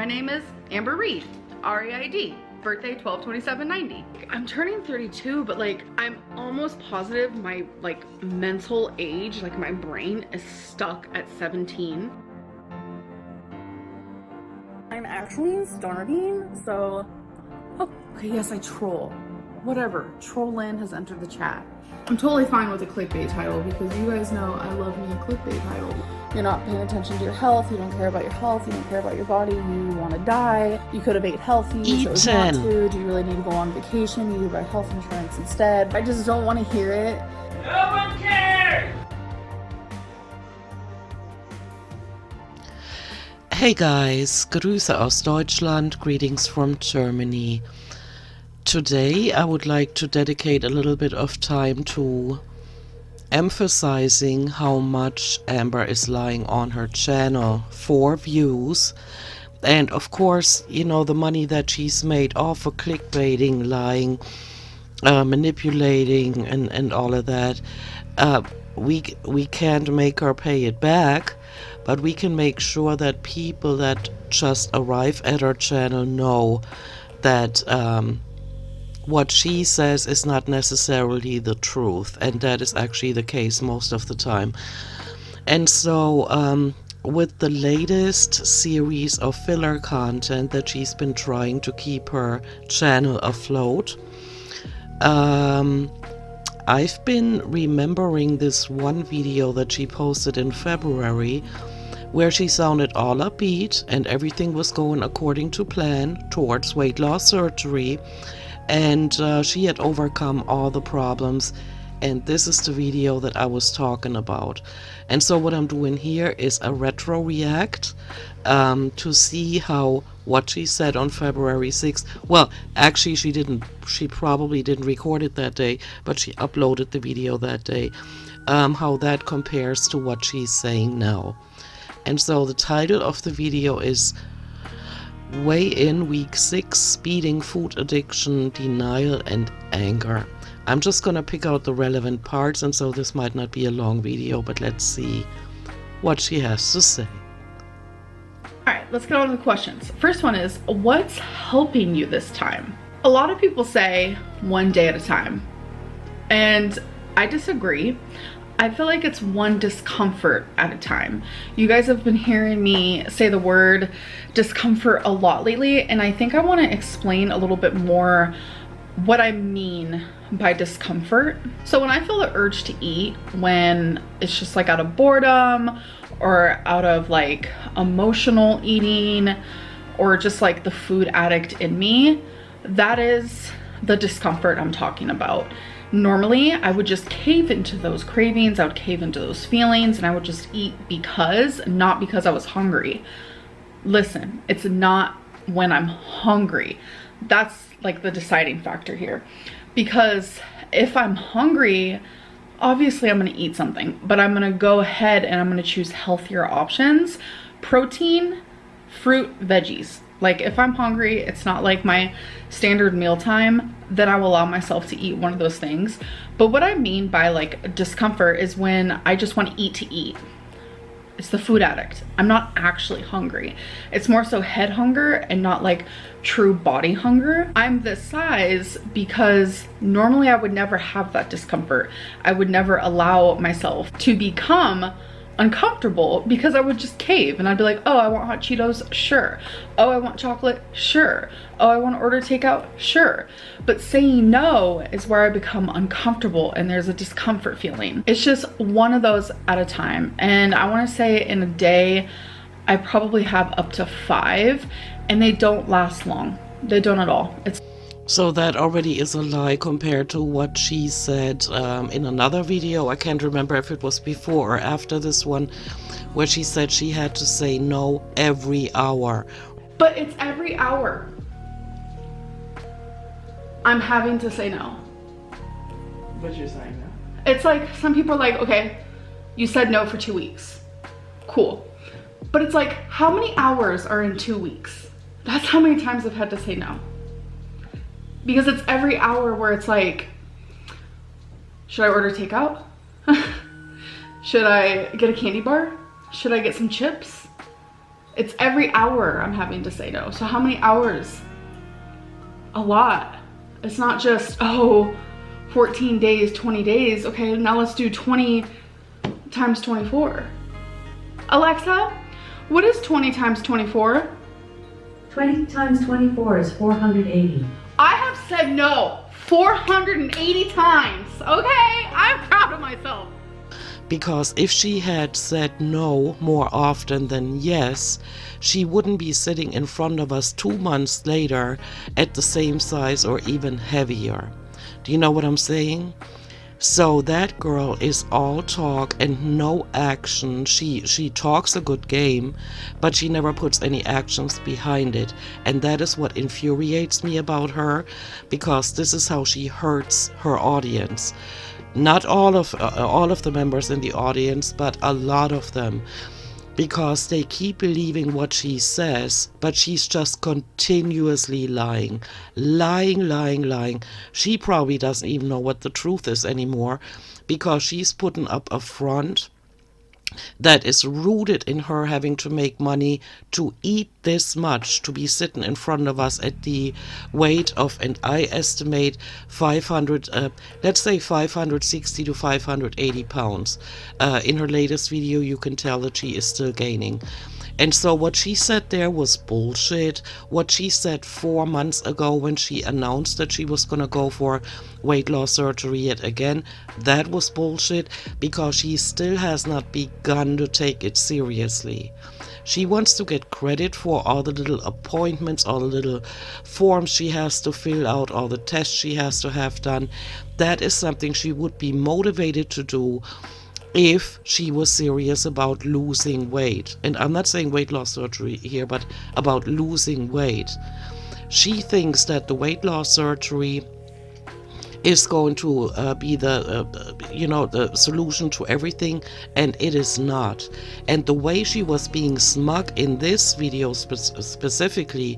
My name is Amber Reed, R-E-I-D, birthday 12/27/90. I'm turning 32, but like I'm almost positive my like mental age, like my brain is stuck at 17. I'm actually starving, so okay, yes, I troll. Whatever, LiarLynn has entered the chat. I'm totally fine with a clickbait title because you guys know I love me a clickbait title. You're not paying attention to your health, you don't care about your health, you don't care about your body, you want to die, you could have ate healthy, you chose not to, do you really need to go on vacation, you need to buy health insurance instead. I just don't want to hear it. No one cares! Hey guys, Grüße aus Deutschland, greetings from Germany. Today I would like to dedicate a little bit of time to emphasizing how much Amber is lying on her channel for views, and of course, you know, the money that she's made off of clickbaiting, lying, manipulating and all of that. We can't make her pay it back, but we can make sure that people that just arrive at our channel know that what she says is not necessarily the truth, and that is actually the case most of the time. And so with the latest series of filler content that she's been trying to keep her channel afloat, I've been remembering this one video that she posted in February where she sounded all upbeat and everything was going according to plan towards weight loss surgery, and she had overcome all the problems, and this is the video that I was talking about. And so what I'm doing here is a retro react to see how what she said on February 6th, well, actually she probably didn't record it that day, but she uploaded the video that day, how that compares to what she's saying now. And so the title of the video is Weigh in Week 6, Speeding, Food Addiction, Denial and Anger. I'm just gonna pick out the relevant parts, and so this might not be a long video, but let's see what she has to say. Alright, let's get on to the questions. First one is, what's helping you this time? A lot of people say 1 day at a time, and I disagree. I feel like it's one discomfort at a time. You guys have been hearing me say the word discomfort a lot lately, and I think I want to explain a little bit more what I mean by discomfort. So when I feel the urge to eat, when it's just like out of boredom or out of like emotional eating or just like the food addict in me, that is the discomfort I'm talking about. Normally, I would just cave into those cravings, I would cave into those feelings, and I would just eat because, not because I was hungry. Listen, it's not when I'm hungry. That's like the deciding factor here. Because if I'm hungry, obviously I'm gonna eat something, but I'm gonna go ahead and I'm gonna choose healthier options. Protein, fruit, veggies. Like if I'm hungry, it's not like my standard mealtime, then I will allow myself to eat one of those things. But what I mean by like discomfort is when I just want to eat. It's the food addict. I'm not actually hungry. It's more so head hunger and not like true body hunger. I'm this size because normally I would never have that discomfort. I would never allow myself to become uncomfortable because I would just cave and I'd be like, oh, I want hot Cheetos, sure. Oh, I want chocolate, sure. Oh, I want to order takeout, sure. But saying no is where I become uncomfortable and there's a discomfort feeling. It's just one of those at a time. And I want to say in a day, I probably have up to 5 and they don't last long. They don't at all. So that already is a lie compared to what she said in another video. I can't remember if it was before or after this one, where she said she had to say no every hour. But it's every hour I'm having to say no. What you're saying now? It's like some people are like, okay, you said no for 2 weeks. Cool. But it's like, how many hours are in 2 weeks? That's how many times I've had to say no. Because it's every hour where it's like, should I order takeout? Should I get a candy bar? Should I get some chips? It's every hour I'm having to say no. So how many hours? A lot. It's not just, oh, 14 days, 20 days. Okay, now let's do 20 times 24. Alexa, what is 20 times 24? 20 times 24 is 480. I have said no 480 times, okay? I'm proud of myself. Because if she had said no more often than yes, she wouldn't be sitting in front of us 2 months later at the same size or even heavier. Do you know what I'm saying? So that girl is all talk and no action. She talks a good game, but she never puts any actions behind it. And that is what infuriates me about her, because this is how she hurts her audience. Not all of the members in the audience, but a lot of them, because they keep believing what she says, but she's just continuously lying. She probably doesn't even know what the truth is anymore, because she's putting up a front that is rooted in her having to make money to eat this much, to be sitting in front of us at the weight of, and I estimate 500, let's say 560 to 580 pounds. In her latest video, you can tell that she is still gaining. And so what she said there was bullshit. What she said 4 months ago when she announced that she was going to go for weight loss surgery yet again, that was bullshit, because she still has not begun to take it seriously. She wants to get credit for all the little appointments, all the little forms she has to fill out, all the tests she has to have done. That is something she would be motivated to do if she was serious about losing weight. And I'm not saying weight loss surgery here, but about losing weight. She thinks that the weight loss surgery is going to be the solution to everything, and it is not. And the way she was being smug in this video specifically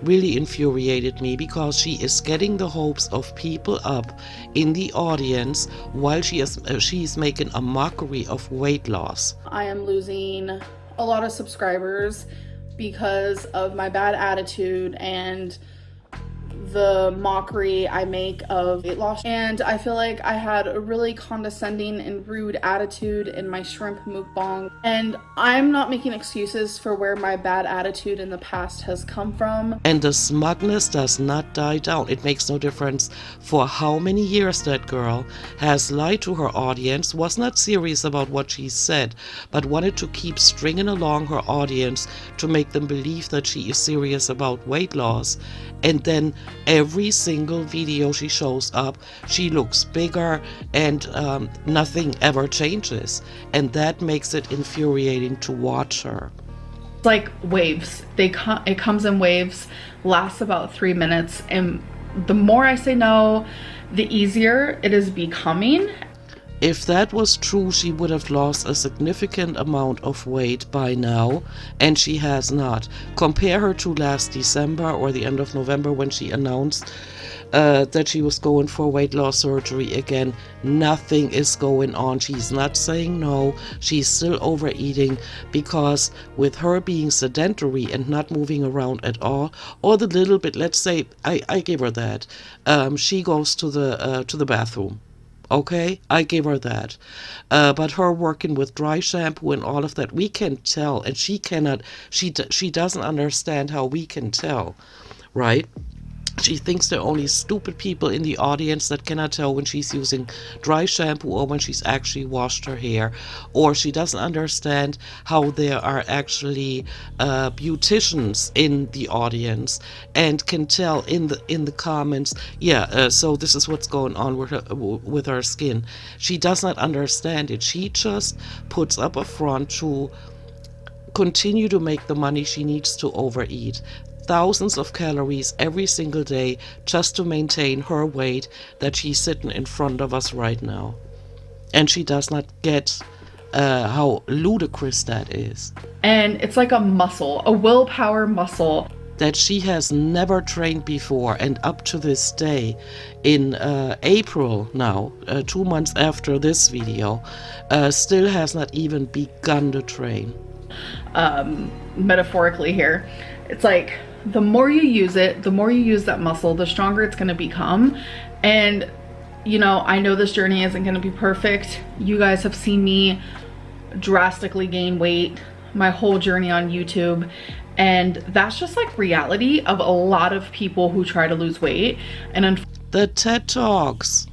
really infuriated me, because she is getting the hopes of people up in the audience while she's making a mockery of weight loss. I am losing a lot of subscribers because of my bad attitude and the mockery I make of weight loss. And I feel like I had a really condescending and rude attitude in my shrimp mukbang. And I'm not making excuses for where my bad attitude in the past has come from. And the smugness does not die down. It makes no difference for how many years that girl has lied to her audience, was not serious about what she said, but wanted to keep stringing along her audience to make them believe that she is serious about weight loss. And then every single video she shows up, she looks bigger, and nothing ever changes. And that makes it infuriating to watch her. It's like waves. It comes in waves, lasts about 3 minutes, and the more I say no, the easier it is becoming. If that was true, she would have lost a significant amount of weight by now, and she has not. Compare her to last December or the end of November when she announced that she was going for weight loss surgery again. Nothing is going on. She's not saying no. She's still overeating, because with her being sedentary and not moving around at all, or the little bit, let's say, I give her that. She goes to the bathroom. Okay, I give her that. But her working with dry shampoo and all of that, we can tell, and she doesn't understand how we can tell, right? She thinks there are only stupid people in the audience that cannot tell when she's using dry shampoo or when she's actually washed her hair. Or she doesn't understand how there are actually beauticians in the audience and can tell in the comments, so this is what's going on with her skin. She does not understand it. She just puts up a front to continue to make the money she needs to overeat. Thousands of calories every single day just to maintain her weight that she's sitting in front of us right now. And she does not get how ludicrous that is. And it's like a muscle, a willpower muscle that she has never trained before, and up to this day, in April now, 2 months after this video, still has not even begun to train. metaphorically here. It's like the more you use it, the more you use that muscle, the stronger it's going to become. And you know, I know this journey isn't going to be perfect. You guys have seen me drastically gain weight my whole journey on YouTube, and that's just like reality of a lot of people who try to lose weight. And the TED Talks.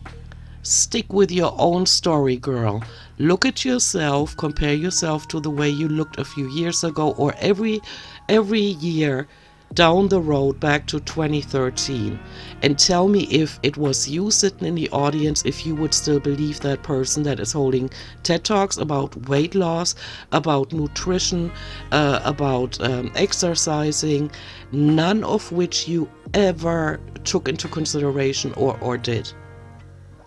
Stick with your own story, girl. Look at yourself, compare yourself to the way you looked a few years ago, or every year down the road back to 2013, and tell me if it was you sitting in the audience, if you would still believe that person that is holding TED Talks about weight loss, about nutrition, about exercising, none of which you ever took into consideration or did.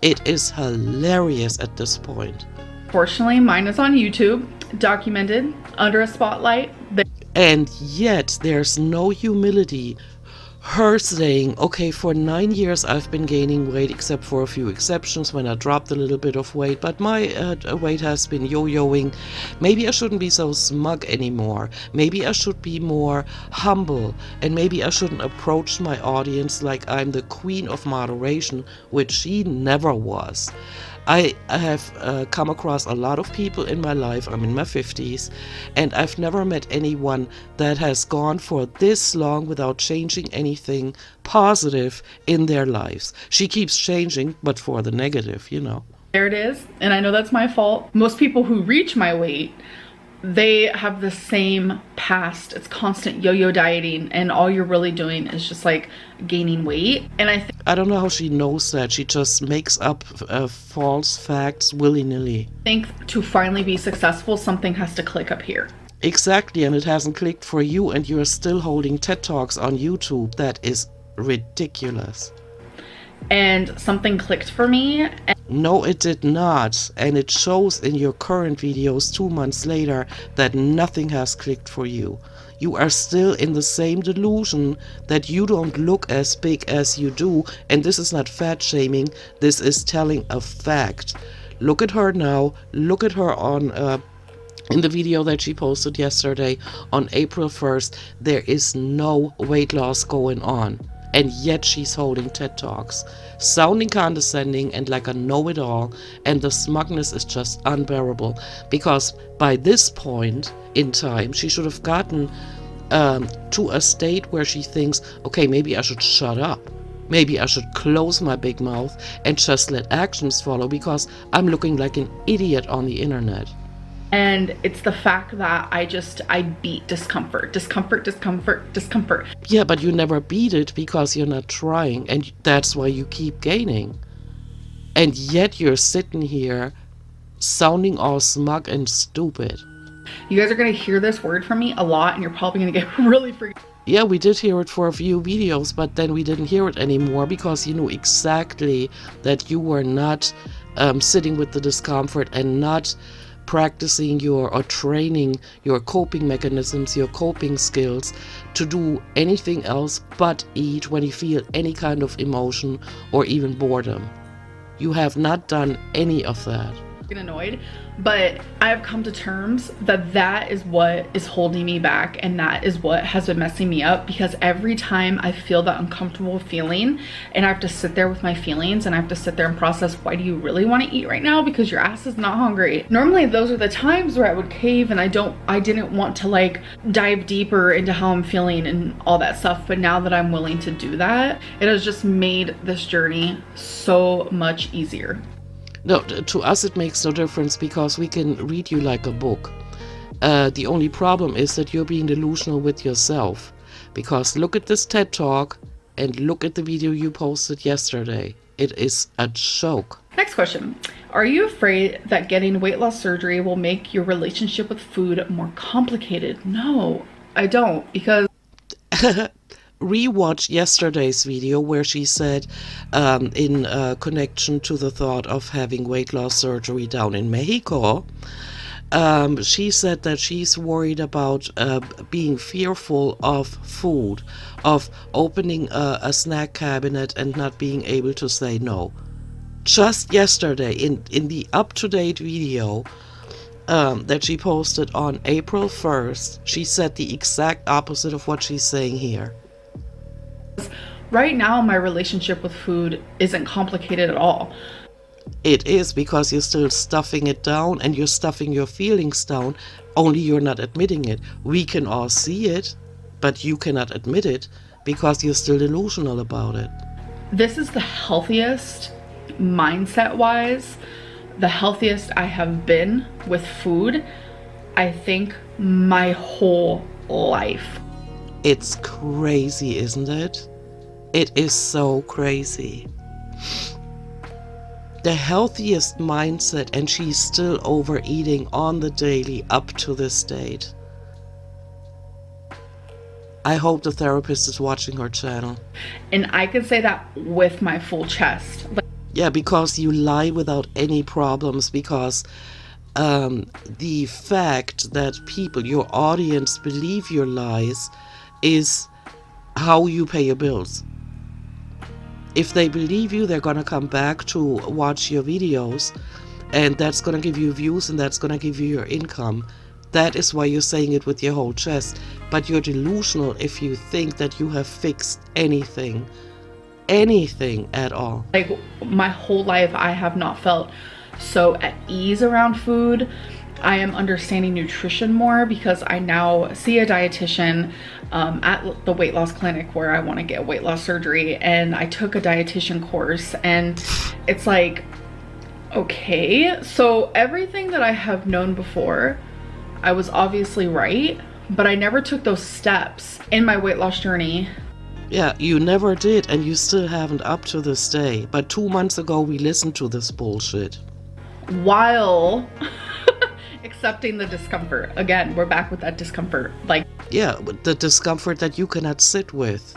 It is hilarious at this point. Fortunately, mine is on YouTube, documented under a spotlight. And yet there's no humility. Her saying, okay, for 9 years I've been gaining weight, except for a few exceptions when I dropped a little bit of weight, but my weight has been yo-yoing. Maybe I shouldn't be so smug anymore. Maybe I should be more humble, and maybe I shouldn't approach my audience like I'm the queen of moderation, which she never was. I have come across a lot of people in my life, I'm in my 50s, and I've never met anyone that has gone for this long without changing anything positive in their lives. She keeps changing, but for the negative, you know. There it is, and I know that's my fault. Most people who reach my weight, they have the same past. It's constant yo-yo dieting, and all you're really doing is just like gaining weight. And I don't know how she knows that. She just makes up false facts willy-nilly. I think to finally be successful, something has to click up here. Exactly, and it hasn't clicked for you, and you're still holding TED Talks on YouTube. That is ridiculous. And something clicked for me. No, it did not, and it shows in your current videos 2 months later that nothing has clicked for you. You are still in the same delusion that you don't look as big as you do, and this is not fat shaming, this is telling a fact. Look at her now, look at her on in the video that she posted yesterday on April 1st. There is no weight loss going on. And yet she's holding TED Talks, sounding condescending and like a know-it-all, and the smugness is just unbearable, because by this point in time she should have gotten to a state where she thinks, okay, maybe I should shut up, maybe I should close my big mouth and just let actions follow, because I'm looking like an idiot on the internet. And it's the fact that I beat discomfort. Yeah, but you never beat it because you're not trying, and that's why you keep gaining. And yet you're sitting here sounding all smug and stupid. You guys are going to hear this word from me a lot, and you're probably going to get really freaked. Yeah, we did hear it for a few videos, but then we didn't hear it anymore because you knew exactly that you were not sitting with the discomfort and not practicing or training your coping mechanisms, your coping skills to do anything else but eat when you feel any kind of emotion or even boredom. You have not done any of that. Annoyed, but I have come to terms that that is what is holding me back, and that is what has been messing me up, because every time I feel that uncomfortable feeling and I have to sit there with my feelings and I have to sit there and process, why do you really want to eat right now? Because your ass is not hungry. Normally those are the times where I would cave and I didn't want to like dive deeper into how I'm feeling and all that stuff, but now that I'm willing to do that, it has just made this journey so much easier. No, to us it makes no difference because we can read you like a book. The only problem is that you're being delusional with yourself. Because look at this TED Talk and look at the video you posted yesterday. It is a joke. Next question. Are you afraid that getting weight loss surgery will make your relationship with food more complicated? No, I don't, because... Rewatch yesterday's video where she said in connection to the thought of having weight loss surgery down in Mexico, she said that she's worried about being fearful of food, of opening a snack cabinet and not being able to say no. Just yesterday in the up-to-date video, that she posted on April 1st, she said the exact opposite of what she's saying here. Right now, my relationship with food isn't complicated at all. It is, because you're still stuffing it down and you're stuffing your feelings down, only you're not admitting it. We can all see it, but you cannot admit it because you're still delusional about it. This is the healthiest, mindset-wise, the healthiest I have been with food, I think, my whole life. It's crazy, isn't it? It is so crazy. The healthiest mindset, and she's still overeating on the daily up to this date. I hope the therapist is watching her channel. And I can say that with my full chest. Yeah, because you lie without any problems, because the fact that people, your audience, believe your lies is how you pay your bills. If they believe you, they're gonna come back to watch your videos, and that's gonna give you views, and that's gonna give you your income. That is why you're saying it with your whole chest. But you're delusional if you think that you have fixed anything at all. Like, my whole life, I have not felt so at ease around food. I am understanding nutrition more because I now see a dietitian at the weight loss clinic where I want to get weight loss surgery, and I took a dietitian course, and it's like, okay, so everything that I have known before, I was obviously right, but I never took those steps in my weight loss journey. Yeah, you never did, and you still haven't up to this day. But 2 months ago, we listened to this bullshit. While accepting the discomfort. Again, we're back with that discomfort. Like, yeah, the discomfort that you cannot sit with.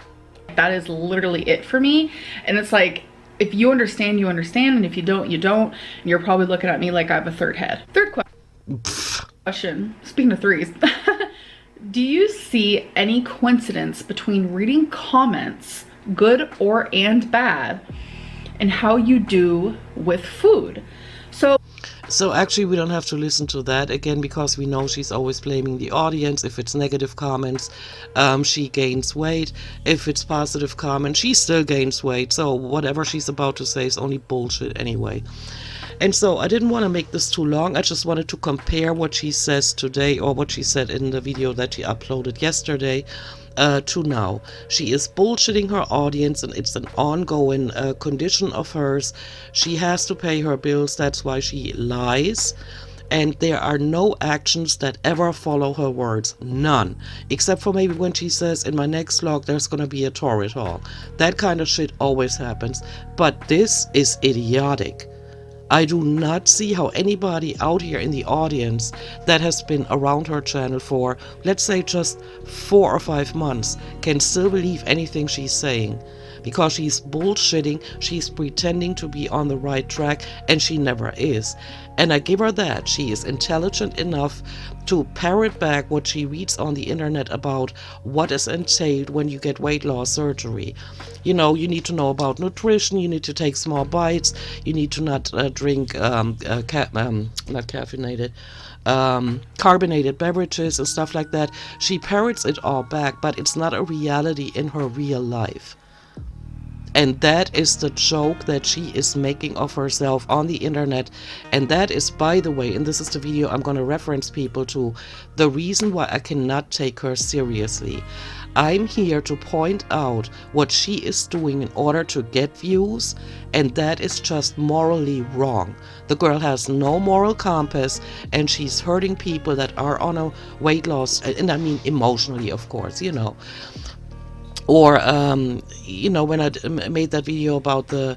That is literally it for me. And it's like, if you understand, you understand. And if you don't, you don't. And you're probably looking at me like I have a third head. Third question. Speaking of threes. Do you see any coincidence between reading comments, good and bad, and how you do with food? So actually we don't have to listen to that again, because we know she's always blaming the audience. If it's negative comments, she gains weight. If it's positive comments, she still gains weight. So whatever she's about to say is only bullshit anyway. And so I didn't want to make this too long. I just wanted to compare what she says today, or what she said in the video that she uploaded yesterday, to now. She is bullshitting her audience, and it's an ongoing condition of hers. She has to pay her bills. That's why she lies. And there are no actions that ever follow her words. None. Except for maybe when she says, in my next vlog, there's going to be a torrid haul. That kind of shit always happens. But this is idiotic. I do not see how anybody out here in the audience that has been around her channel for, let's say, just 4 or 5 months can still believe anything she's saying. Because she's bullshitting, she's pretending to be on the right track, and she never is. And I give her that. She is intelligent enough to parrot back what she reads on the internet about what is entailed when you get weight loss surgery. You know, you need to know about nutrition, you need to take small bites, you need to not drink not caffeinated, carbonated beverages and stuff like that. She parrots it all back, but it's not a reality in her real life. And that is the joke that she is making of herself on the internet. And that is, by the way, and this is the video I'm going to reference people to, the reason why I cannot take her seriously. I'm here to point out what she is doing in order to get views, and that is just morally wrong. The girl has no moral compass, and she's hurting people that are on a weight loss, and I mean emotionally, of course, you know. Or, you know, when I made that video about the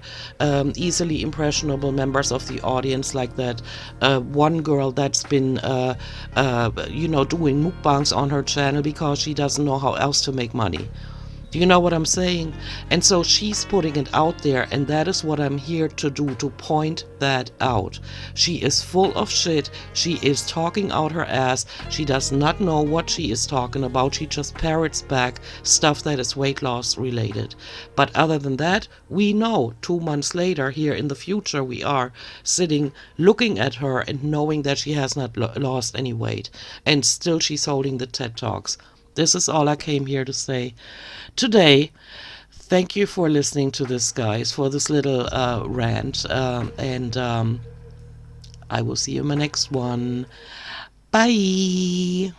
easily impressionable members of the audience, like that one girl that's been, you know, doing mukbangs on her channel because she doesn't know how else to make money. Do you know what I'm saying? And so she's putting it out there, and that is what I'm here to do, to point that out. She is full of shit. She is talking out her ass. She does not know what she is talking about. She just parrots back stuff that is weight loss related. But other than that, we know 2 months later, here in the future, we are sitting looking at her and knowing that she has not lost any weight. And still she's holding the TED Talks. This is all I came here to say today. Thank you for listening to this, guys, for this little rant. And I will see you in my next one. Bye.